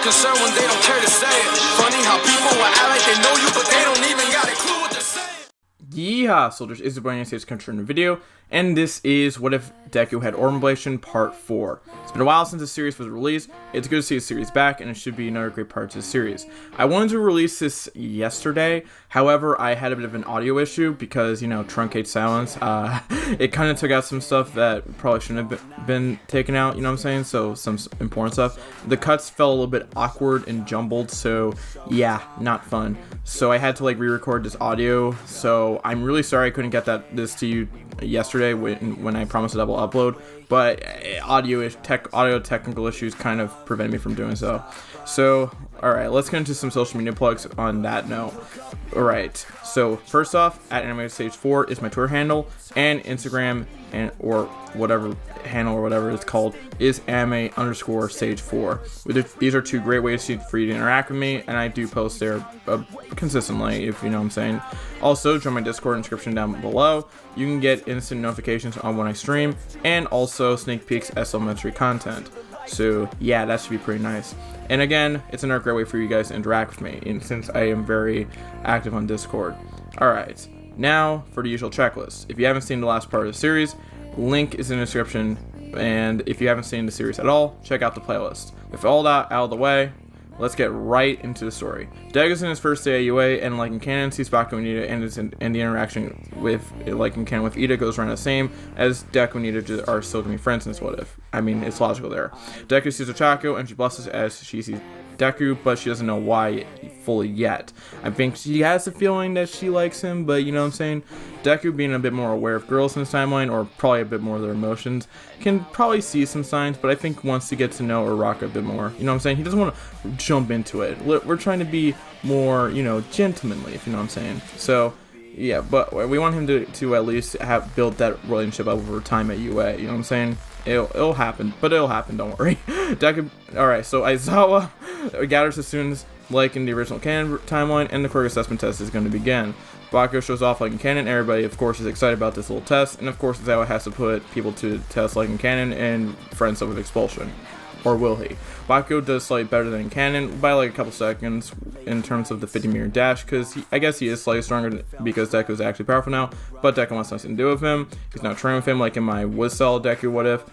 concerned when they don't care to say it. Funny how people will act like they know you, but they don't even got a clue what they're saying. Yeehaw, soldiers, is the United States country in the video, and this is What If Deku Had Orb Ablation Part 4. It's been a while since the series was released. It's good to see the series back, and it should be another great part to the series. I wanted to release this yesterday, however, I had a bit of an audio issue because, you know, truncate silence. It kind of took out some stuff that probably shouldn't have been taken out, you know what I'm saying? So, some important stuff. The cuts felt a little bit awkward and jumbled, so yeah, not fun. So I had to like re-record this audio, so I'm really sorry I couldn't get this to you yesterday when I promised a double upload, but audio technical issues kind of prevented me from doing so. So, alright, let's get into some social media plugs on that note. Alright, so first off, at AnimeStage4 is my Twitter handle, and Instagram or whatever handle or whatever it's called is anime_stage4. These are two great ways for you to interact with me, and I do post there consistently, if you know what I'm saying. Also, join my Discord description down below. You can get instant notifications on when I stream, and also sneak peeks at supplementary content. So yeah, that should be pretty nice. And again, it's another great way for you guys to interact with me, and since I am very active on Discord. Alright, now for the usual checklist. If you haven't seen the last part of the series, link is in the description, and if you haven't seen the series at all, check out the playlist. With all that out of the way, let's get right into the story. Deku's in his first day at UA, and like in canon, sees Baku and Ida, and the interaction with, like in canon with Ida, goes around the same, as Deku and Ida are still gonna be friends in this What If. I mean, it's logical there. Deku sees Ochako, and she blushes as she sees Deku, but she doesn't know why fully yet. I think she has a feeling that she likes him, but you know what I'm saying? Deku, being a bit more aware of girls in his timeline, or probably a bit more of their emotions, can probably see some signs, but I think wants to get to know Uraraka a bit more. You know what I'm saying? He doesn't want to jump into it. We're trying to be more, you know, gentlemanly, if you know what I'm saying. So, yeah, but we want him to at least have built that relationship up over time at UA, you know what I'm saying? It'll happen, but it'll happen, don't worry. Deku, alright, so Aizawa gathers the students like in the original canon timeline, and the quirk assessment test is going to begin. Baku shows off like in canon. Everybody, of course, is excited about this little test, and of course, Aizawa has to put people to test like in canon and friends up with expulsion. Or will he? Baku does slightly better than in canon by like a couple seconds in terms of the 50-meter dash, because I guess he is slightly stronger because Deku is actually powerful now, but Deku wants nothing to do with him. He's not training with him like in my Wood Cell Deku What If,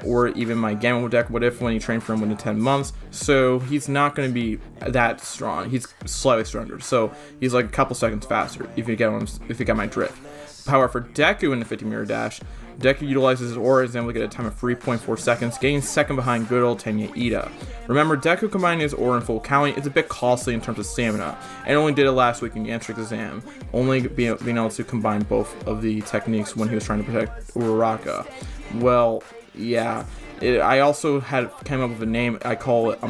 or even my Gamma Deku What If when he trained for him within 10 months, so he's not going to be that strong. He's slightly stronger, so he's like a couple seconds faster, if you get my drift. However, for Deku in the 50-meter dash, Deku utilizes his aura and is able to get a time of 3.4 seconds, getting second behind good old Tenya Ida. Remember, Deku combining his aura in full counting is a bit costly in terms of stamina, and only did it last week in the entrance exam, only being able to combine both of the techniques when he was trying to protect Uraraka. Well, yeah. I also came up with a name. I'm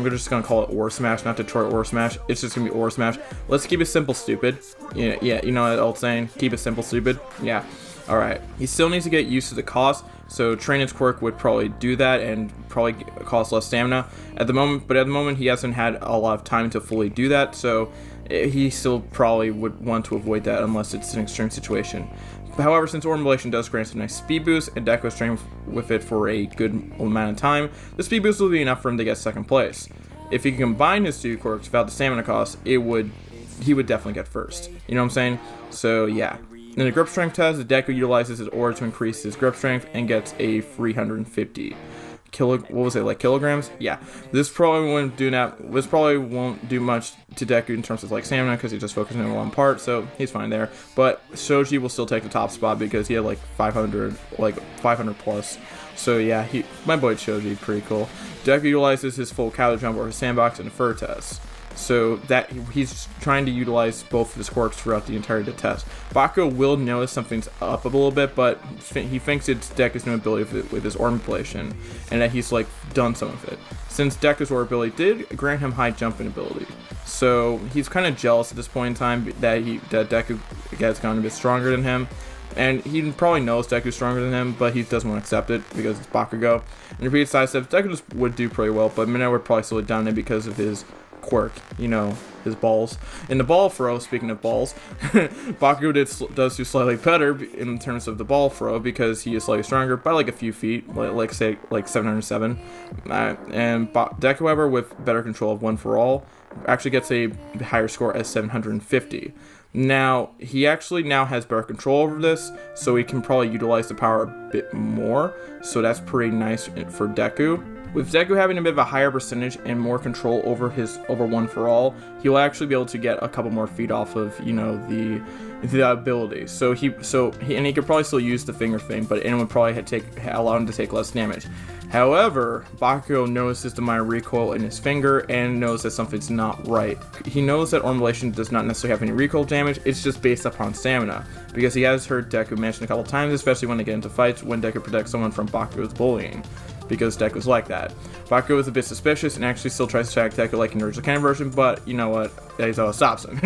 just gonna call it Aura Smash, not Detroit Aura Smash. It's just gonna be Aura Smash. Let's keep it simple, stupid. Yeah, you know that old saying, keep it simple, stupid. Yeah. Alright, he still needs to get used to the cost, so training his quirk would probably do that and probably cost less stamina at the moment, he hasn't had a lot of time to fully do that, so he still probably would want to avoid that unless it's an extreme situation. However, since Orb Ablation does grant a nice speed boost, and Deku has trained with it for a good amount of time, the speed boost will be enough for him to get second place. If he can combine his two quirks without the stamina cost, he would definitely get first. You know what I'm saying? So yeah. In the grip strength test, Deku utilizes his aura to increase his grip strength and gets a 350 kilograms? Yeah. This probably won't do much to Deku in terms of like stamina, because he's just focusing on one part, so he's fine there. But Shoji will still take the top spot because he had like 500 plus. So yeah, my boy Shoji, pretty cool. Deku utilizes his full counter jump or his sandbox in the fur test, so that he's trying to utilize both of his quirks throughout the entirety of the test. Baku will notice something's up a little bit, but he thinks it's Deku's new ability with his orb ablation, and that he's like done some of it, since Deku's orb ability did grant him high jumping ability. So he's kind of jealous at this point in time that Deku has gotten a bit stronger than him. And he probably knows Deku's stronger than him, but he doesn't want to accept it because it's Bakugo. And repeated sidesteps, Deku just would do pretty well, but Mineta would probably still dominate because of his quirk, you know, his balls. In the ball throw, speaking of balls, Bakugo does do slightly better in terms of the ball throw because he is slightly stronger by like a few feet, like say like 707. And Deku, however, with better control of One for All, actually gets a higher score as 750. Now, he actually now has better control over this, so he can probably utilize the power a bit more, so that's pretty nice for Deku. With Deku having a bit of a higher percentage and more control over One for All, he'll actually be able to get a couple more feet off of, you know, the ability. So he could probably still use the finger thing, but it would probably allow him to take less damage. However, Bakugo notices the minor recoil in his finger and knows that something's not right. He knows that Ormulation does not necessarily have any recoil damage, it's just based upon stamina, because he has heard Deku mention a couple times, especially when they get into fights, when Deku protects someone from Bakugo's bullying, because Deku's like that. Bakugo is a bit suspicious and actually still tries to attack Deku like an original canon version, but you know what? That stops him.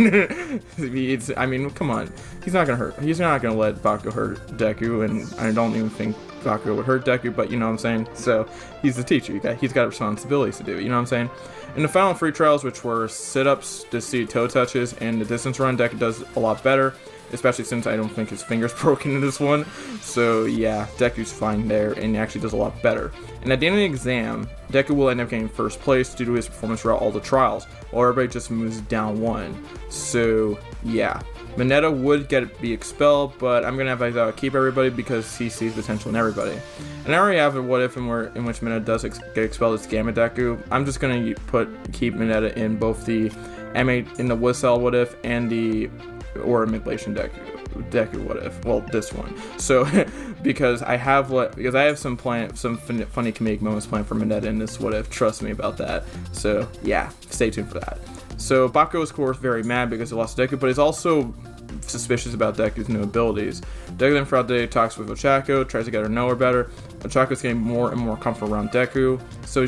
I mean, come on. He's not gonna let Bakugo hurt Deku, and I don't even think Bakugo would hurt Deku, but you know what I'm saying? So, he's the teacher. He's got responsibilities to do, you know what I'm saying? In the final 3 trials, which were sit-ups, to see toe touches, and the distance run, Deku does a lot better, especially since I don't think his finger's broken in this one. So yeah, Deku's fine there, and he actually does a lot better. And at the end of the exam, Deku will end up getting first place due to his performance throughout all the trials, while everybody just moves down 1. So yeah, Mineta would be expelled, but I'm gonna have Aizawa keep everybody because he sees potential in everybody. And I already have a what if in which Mineta does get expelled as Gamma Deku. I'm just gonna keep Mineta in both the Wood Cell what if and the Manipulation Deku what if. Well, this one. So because I have some funny comedic moments planned for Mineta in this what if. Trust me about that. So yeah, stay tuned for that. So Bakugo is of course very mad because he lost to Deku, but he's also suspicious about Deku's new abilities. Deku then throughout the day talks with Ochako, tries to get her to know her better. Ochako's getting more and more comfortable around Deku, so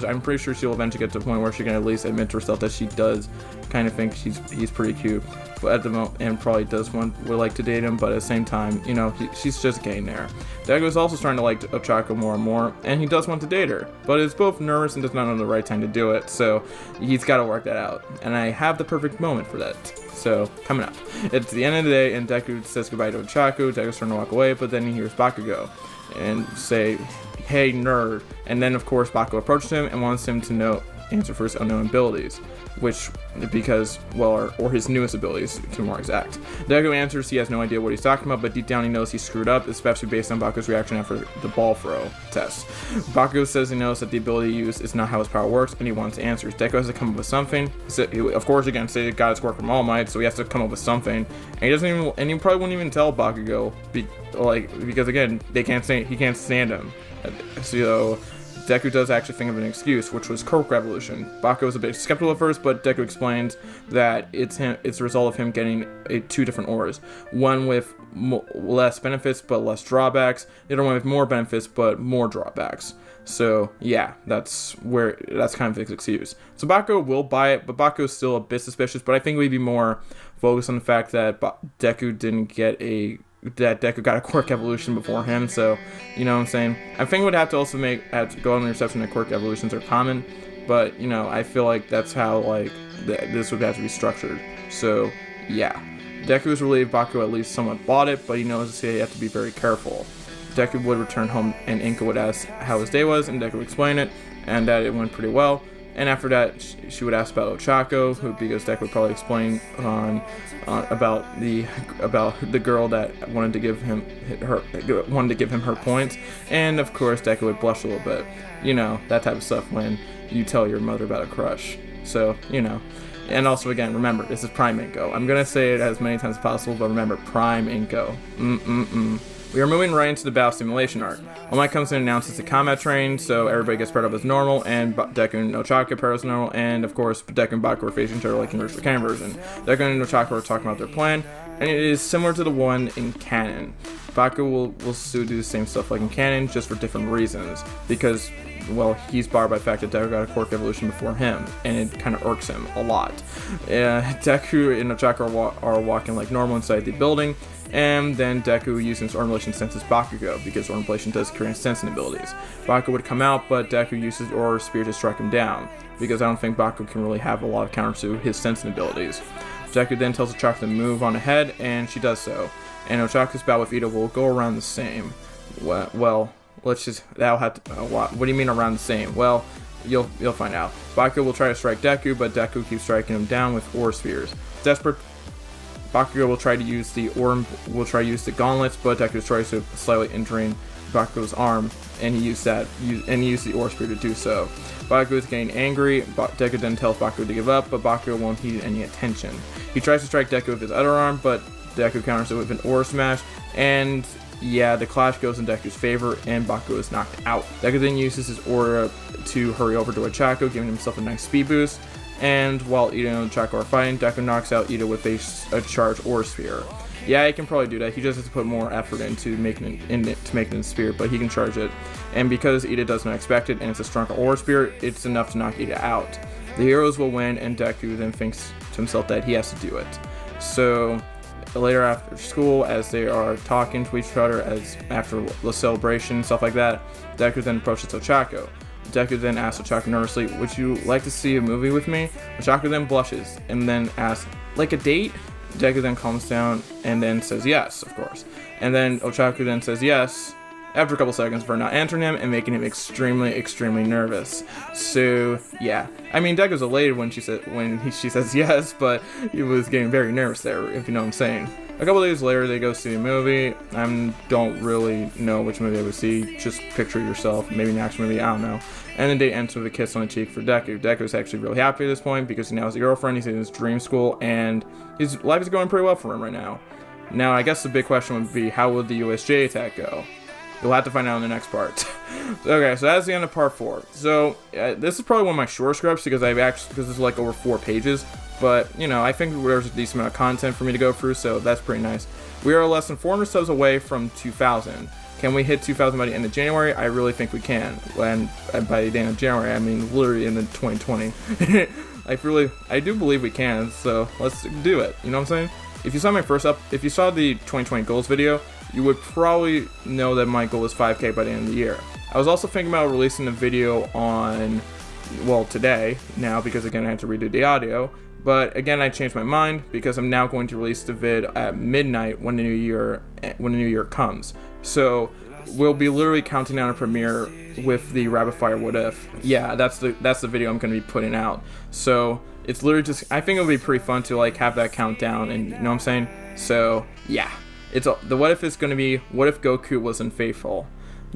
I'm pretty sure she'll eventually get to the point where she can at least admit to herself that she does kind of think he's pretty cute, but at the moment, and probably would like to date him, but at the same time, you know, she's just getting there. Deku is also starting to like Ochako more and more, and he does want to date her, but is both nervous and does not know the right time to do it, so he's got to work that out, and I have the perfect moment for that. So, coming up. It's the end of the day, and Deku says goodbye to Ochako. Deku's starting to walk away, but then he hears Bakugo and say, "Hey, nerd." And then, of course, Bakugo approaches him and wants him to answer for his unknown abilities, or his newest abilities, to be more exact. Deku answers he has no idea what he's talking about, but deep down he knows he screwed up, especially based on Bakugo's reaction after the ball throw test. Bakugo says he knows that the ability used is not how his power works, and he wants answers. Deku has to come up with something. Of course, again, say he got his quirk from All Might, so he has to come up with something, and he probably wouldn't even tell Bakugo, because again, he can't stand him. So Deku does actually think of an excuse, which was Quirk Revolution. Bakugo was a bit skeptical at first, but Deku explains that it's a result of him getting 2 different auras. One with less benefits but less drawbacks, the other one with more benefits but more drawbacks. So yeah, that's kind of his excuse. So Bakugo will buy it, but Bakugo's still a bit suspicious, but I think we'd be more focused on the fact that Deku got a quirk evolution before him, so you know what I'm saying. I think we'd have to also have to go on the reception that quirk evolutions are common, but you know, I feel like that's how this would have to be structured. So yeah, Deku is relieved Bakugo at least somewhat bought it, but he knows he have to be very careful. Deku would return home and Inka would ask how his day was, and Deku would explain it, and that it went pretty well. And after that, she would ask about Ochako, because Deku would probably explain about the girl that wanted to give him her points. And of course, Deku would blush a little bit. You know, that type of stuff when you tell your mother about a crush. So, you know. And also, again, remember, this is Prime Inko. I'm going to say it as many times as possible, but remember, Prime Inko. We are moving right into the battle simulation arc. All Might comes in and announces the combat train, so everybody gets paired up as normal, and Deku and Ochako paired as normal, and of course, Deku and Bakugo are facing each other like in the canon version. Deku and Ochako are talking about their plan, and it is similar to the one in canon. Bakugo will still do the same stuff like in canon, just for different reasons, because well, he's bothered by the fact that Deku got a quirk evolution before him, and it kind of irks him a lot. Deku and Ochako are walking like normal inside the building, and then Deku using his Ornament senses Bakugo, because Ornament does create sensing abilities. Bakugo would come out, but Deku uses Aura Spear to strike him down, because I don't think Bakugo can really have a lot of counters to his sensing abilities. Deku then tells Ochako to move on ahead, and she does so. And Ochako's battle with Ida will go around the same. Well, let's just, that'll have to, what do you mean around the same? Well, you'll find out. Bakugo will try to strike Deku, but Deku keeps striking him down with Aura Spheres. Desperate, Bakugo will try to use the gauntlets, but Deku tries to slightly injuring Bakugo's arm, and he used the Aura Spear to do so. Bakugo is getting angry. Deku then tells Bakugo to give up, but Bakugo won't heed any attention. He tries to strike Deku with his other arm, but Deku counters it with an Aura Smash, and yeah, the clash goes in Deku's favor, and Bakugo is knocked out. Deku then uses his Aura to hurry over to Ochako, giving himself a nice speed boost, and while Ida and Ochako are fighting, Deku knocks out Ida with a charged Aura Sphere. Yeah, he can probably do that. He just has to put more effort into making it a spear, but he can charge it. And because Ida doesn't expect it, and it's a stronger Aura Spear, it's enough to knock Ida out. The heroes will win, and Deku then thinks to himself that he has to do it. So later after school, as they are talking to each other, as after the celebration, stuff like that, Deku then approaches Ochako. Deku then asks Ochako nervously, "Would you like to see a movie with me?" Ochako then blushes, and then asks, "Like a date?" Deku then calms down and then says yes, of course. And then Ochako then says yes after a couple seconds for not answering him and making him extremely nervous. So yeah, I mean, Deku's elated when she says yes, but he was getting very nervous there, if you know what I'm saying. A couple days later, they go see a movie. I don't really know which movie I would see. Just picture yourself, maybe an action movie, I don't know. And the date ends with a kiss on the cheek for Deku. Deku's actually really happy at this point because he now has a girlfriend, he's in his dream school, and his life is going pretty well for him right now. Now, I guess the big question would be, how would the USJ attack go? You'll have to find out in the next part. Okay, so that's the end of part 4. So, this is probably one of my short scripts because this is like over 4 pages. But, you know, I think there's a decent amount of content for me to go through, so that's pretty nice. We are less than 400 subs away from 2,000. Can we hit 2,000 by the end of January? I really think we can. And by the end of January, I mean literally in the 2020. I do believe we can, so let's do it. You know what I'm saying? If you saw if you saw the 2020 goals video, you would probably know that my goal is 5K by the end of the year. I was also thinking about releasing a video on, well, today now, because again I had to redo the audio. But again, I changed my mind because I'm now going to release the vid at midnight when the new year comes. So we'll be literally counting down a premiere with the Rapid Fire What If. Yeah, that's the video I'm going to be putting out. So it's literally just, I think it'll be pretty fun to like have that countdown, and you know what I'm saying. So yeah, the What If is going to be, what if Goku was unfaithful?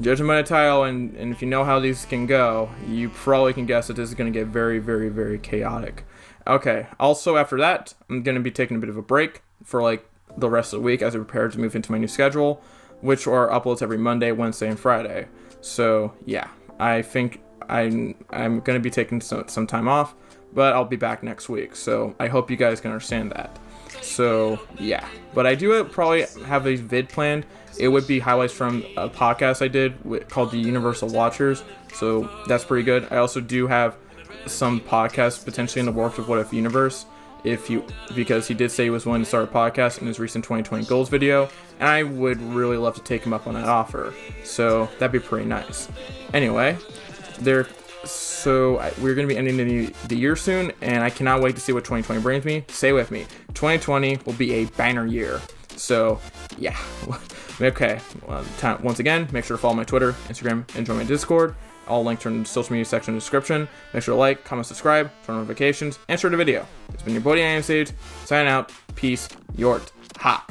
Judging by the title, and if you know how these can go, you probably can guess that this is going to get very chaotic. Okay, also after that, I'm going to be taking a bit of a break for like the rest of the week as I prepare to move into my new schedule, which are uploads every Monday, Wednesday, and Friday. So yeah, I think I'm going to be taking some time off, but I'll be back next week. So I hope you guys can understand that. So yeah, but I do probably have a vid planned. It would be highlights from a podcast I did called the Universal Watchers. So that's pretty good. I also do have some podcasts potentially in the works of What If Universe, because he did say he was willing to start a podcast in his recent 2020 goals video, and I would really love to take him up on that offer. So that'd be pretty nice. Anyway, we're going to be ending the year soon, and I cannot wait to see what 2020 brings me. Stay with me. 2020 will be a banner year. So yeah. Okay. Once again, make sure to follow my Twitter, Instagram, and join my Discord. All linked in the social media section in the description. Make sure to like, comment, subscribe, turn on notifications, and share the video. It's been your boy, Sage, signing out. Peace, Yort, ha.